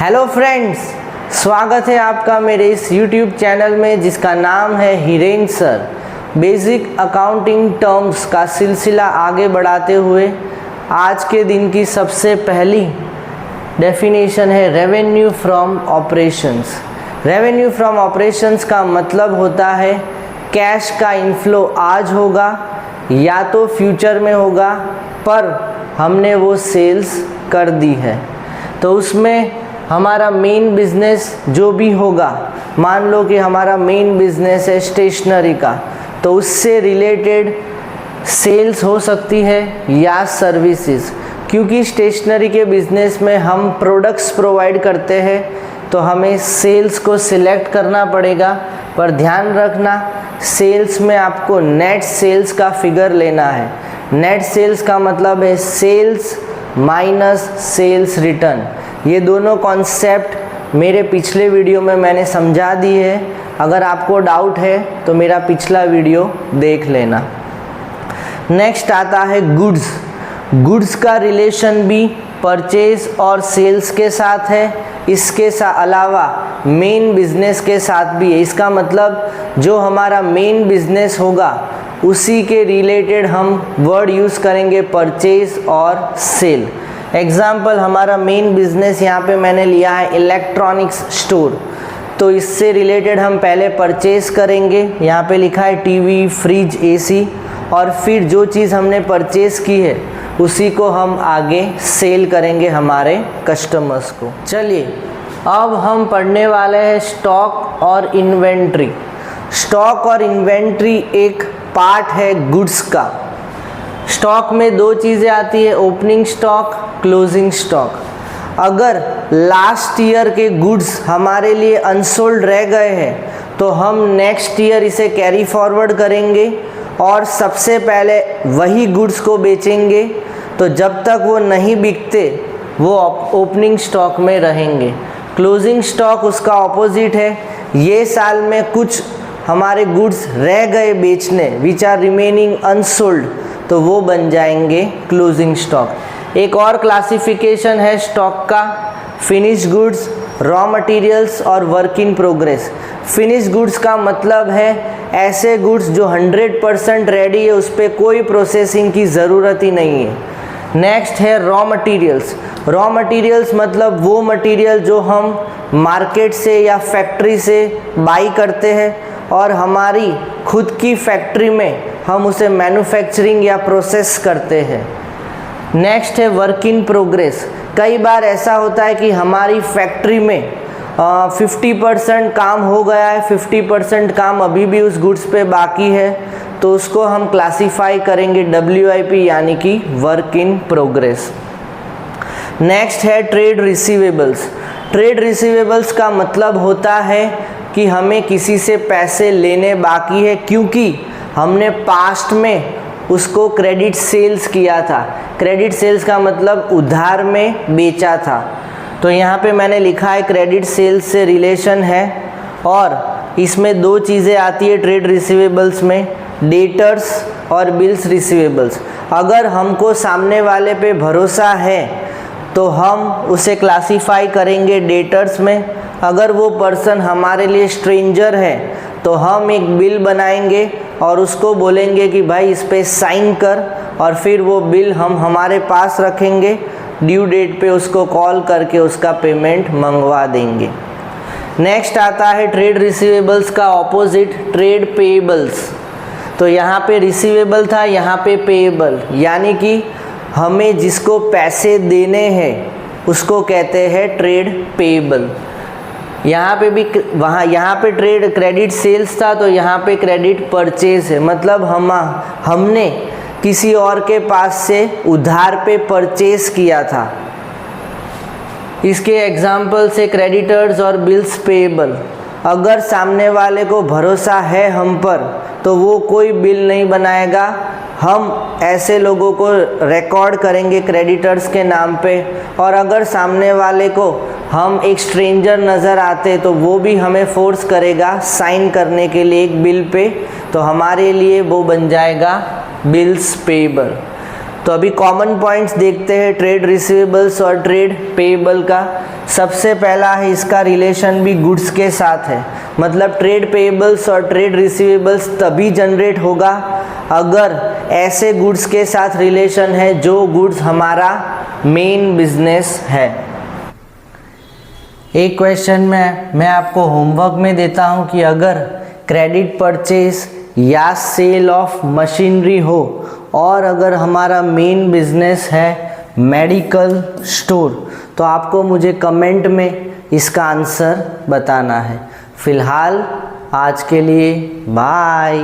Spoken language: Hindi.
हेलो फ्रेंड्स, स्वागत है आपका मेरे इस YouTube चैनल में जिसका नाम है Hiren sir. Basic accounting terms का सिलसिला आगे बढ़ाते हुए आज के दिन की सबसे पहली डेफिनेशन है revenue from operations. Revenue from operations का मतलब होता है कैश का इनफ्लो आज होगा या तो फ्यूचर में होगा, पर हमने वो सेल्स कर दी है तो उसमें हमारा मेन बिजनेस जो भी होगा, मान लो कि हमारा मेन बिजनेस है स्टेशनरी का, तो उससे रिलेटेड सेल्स हो सकती है या सर्विसेज। क्योंकि स्टेशनरी के बिजनेस में हम प्रोडक्ट्स प्रोवाइड करते हैं तो हमें सेल्स को सिलेक्ट करना पड़ेगा, पर ध्यान रखना सेल्स में आपको नेट सेल्स का फिगर लेना है। नेट सेल्स का मतलब है सेल्स माइनस सेल्स रिटर्न। ये दोनों कॉन्सेप्ट मेरे पिछले वीडियो में मैंने समझा दी है, अगर आपको डाउट है तो मेरा पिछला वीडियो देख लेना। नेक्स्ट आता है गुड्स। गुड्स का रिलेशन भी परचेज और सेल्स के साथ है, इसके अलावा मेन बिजनेस के साथ भी है। इसका मतलब जो हमारा मेन बिजनेस होगा उसी के रिलेटेड हम वर्ड यूज़ करेंगे परचेज और सेल। एग्जाम्पल, हमारा मेन बिजनेस यहाँ पे मैंने लिया है इलेक्ट्रॉनिक्स स्टोर, तो इससे रिलेटेड हम पहले परचेज करेंगे। यहाँ पे लिखा है टीवी, फ्रिज, एसी, और फिर जो चीज़ हमने परचेज की है उसी को हम आगे सेल करेंगे हमारे कस्टमर्स को। चलिए अब हम पढ़ने वाले हैं स्टॉक और इन्वेंट्री। स्टॉक और इन्वेंट्री एक पार्ट है गुड्स का। स्टॉक में दो चीज़ें आती है, ओपनिंग स्टॉक, क्लोजिंग स्टॉक। अगर लास्ट ईयर के गुड्स हमारे लिए अनसोल्ड रह गए हैं तो हम नेक्स्ट ईयर इसे कैरी फॉरवर्ड करेंगे और सबसे पहले वही गुड्स को बेचेंगे, तो जब तक वो नहीं बिकते वो ओपनिंग स्टॉक में रहेंगे। क्लोजिंग स्टॉक उसका ऑपोजिट है। ये साल में कुछ हमारे गुड्स रह गए बेचने, विच आर रिमेनिंग अनसोल्ड, तो वो बन जाएंगे क्लोजिंग स्टॉक। एक और क्लासिफिकेशन है स्टॉक का, फिनिश गुड्स, रॉ मटेरियल्स और work in progress. Finish goods का मतलब है ऐसे गुड्स जो 100% रेडी है, उस पर कोई प्रोसेसिंग की ज़रूरत ही नहीं है। नेक्स्ट है रॉ मटेरियल्स। रॉ मटेरियल्स मतलब वो मटेरियल जो हम मार्केट से या फैक्ट्री से बाई करते हैं और हमारी खुद की फैक्ट्री में हम उसे मैन्युफैक्चरिंग या प्रोसेस करते हैं। नेक्स्ट है वर्क इन प्रोग्रेस। कई बार ऐसा होता है कि हमारी फैक्ट्री में 50% काम हो गया है, 50% काम अभी भी उस गुड्स पे बाकी है, तो उसको हम क्लासीफाई करेंगे WIP यानी कि वर्क इन प्रोग्रेस। नेक्स्ट है ट्रेड रिसीवेबल्स। ट्रेड रिसीवेबल्स का मतलब होता है कि हमें किसी से पैसे लेने बाकी है क्योंकि हमने पास्ट में उसको क्रेडिट सेल्स किया था। क्रेडिट सेल्स का मतलब उधार में बेचा था, तो यहाँ पे मैंने लिखा है क्रेडिट सेल्स से रिलेशन है। और इसमें दो चीज़ें आती है ट्रेड रिसीवेबल्स में, डेटर्स और बिल्स रिसीवेबल्स। अगर हमको सामने वाले पे भरोसा है तो हम उसे क्लासीफाई करेंगे डेटर्स में। अगर वो पर्सन हमारे लिए स्ट्रेंजर है तो हम एक बिल बनाएंगे और उसको बोलेंगे कि भाई इस पे साइन कर, और फिर वो बिल हम हमारे पास रखेंगे, ड्यू डेट पे उसको कॉल करके उसका पेमेंट मंगवा देंगे। नेक्स्ट आता है ट्रेड रिसीवेबल्स का ऑपोजिट ट्रेड पेएबल्स। तो यहाँ पे रिसीवेबल था, यहाँ पे पेएबल, यानी कि हमें जिसको पैसे देने हैं उसको कहते हैं ट्रेड पेएबल। यहाँ पे भी यहाँ पे ट्रेड क्रेडिट सेल्स था तो यहाँ पे क्रेडिट परचेज है, मतलब हमने किसी और के पास से उधार पे परचेज किया था। इसके एग्जाम्पल से क्रेडिटर्स और बिल्स पेएबल। अगर सामने वाले को भरोसा है हम पर तो वो कोई बिल नहीं बनाएगा, हम ऐसे लोगों को रिकॉर्ड करेंगे क्रेडिटर्स के नाम पे। और अगर सामने वाले को हम एक स्ट्रेंजर नज़र आते तो वो भी हमें फोर्स करेगा साइन करने के लिए एक बिल पे, तो हमारे लिए वो बन जाएगा बिल्स पेएबल। तो अभी कॉमन पॉइंट्स देखते हैं ट्रेड रिसीवेबल्स और ट्रेड पेएबल का। सबसे पहला है इसका रिलेशन भी गुड्स के साथ है, मतलब ट्रेड पेएबल्स और ट्रेड रिसीवेबल्स तभी जनरेट होगा अगर ऐसे गुड्स के साथ रिलेशन है जो गुड्स हमारा मेन बिजनेस है। एक क्वेश्चन में मैं आपको होमवर्क में देता हूं कि अगर क्रेडिट परचेज या सेल ऑफ मशीनरी हो और अगर हमारा मेन बिजनेस है मेडिकल स्टोर, तो आपको मुझे कमेंट में इसका आंसर बताना है। फिलहाल आज के लिए बाय।